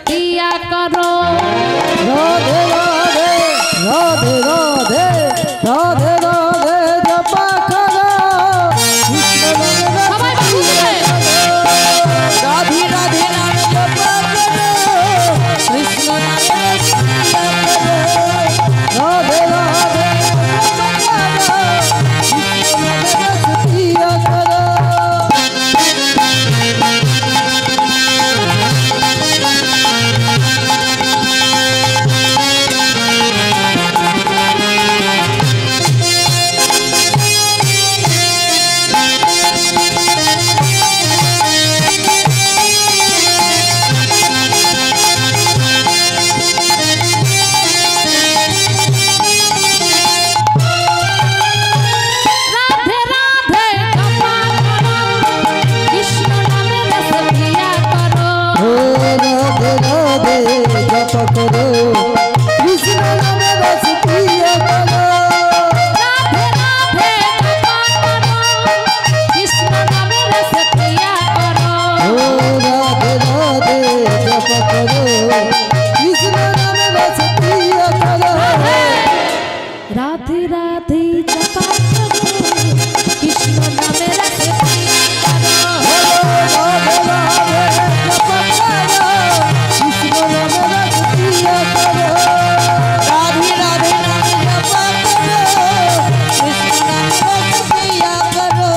पिया करो। राधे राधे राधे राधे राधे राधे जपा करो कृष्ण राधे राधे नाम जपा करो कृष्ण राधे राधे पिया करो। राधे राधे जपा करो कृष्ण नाम रस पिया करो। राधे राधे जपा करो कृष्ण नाम रस पिया करो। राधे राधे नाम जपा करो कृष्ण नाम रस पिया करो।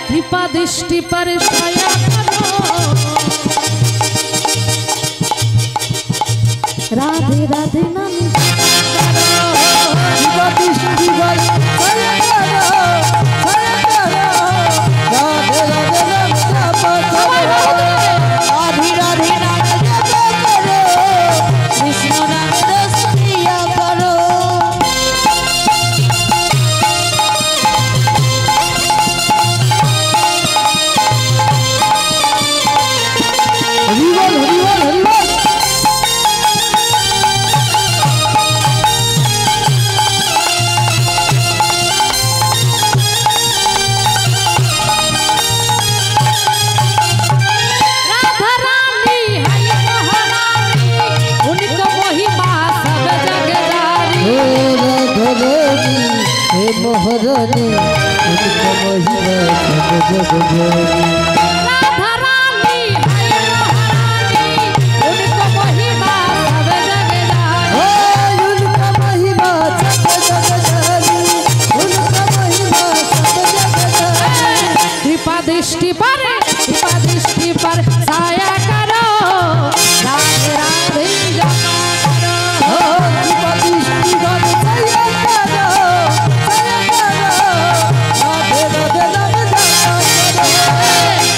कृपा दृष्टि पर छाया करो। राधे राधे नाम कृपा दृष्टि पर छाया करो छाया करो। राधे राधे नाम जपा करो राधे राधे नाम जपा करो कृष्ण नाम रस पिया करो। हरिवल हरिवल हरिवल। राधा रानी है महारानी उनको महिमा सब जग जानी। हे राधा रानी हे महारानी उनका महिमा सब जग जानी। राधा रानी है महारानी उनको महिमा सब जग जानी। उनका महिमा सब जग जानी उनका महिमा सब जग जानी। कृपा दृष्टि पर छाया करो। राधे राधे जपा करो। कृपा दृष्टि पर छाया करो छाया करो। राधे राधे नाम जपा करो।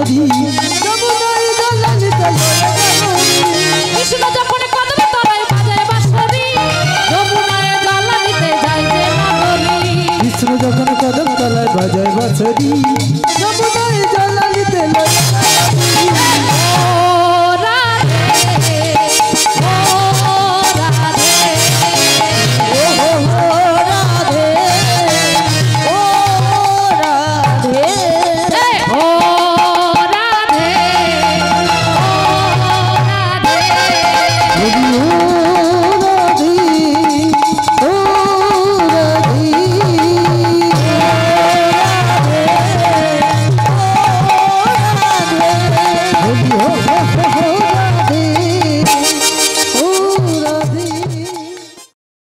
বাঁশরি যমুনায় জ্বালানিতে কৃষ্ণ যখন কদম তলায় বাজায় বাঁশরি যমুনায় জ্বালানিতে যায় যে নগরী কৃষ্ণ যখন কদম তলায় বাজায় বাঁশরি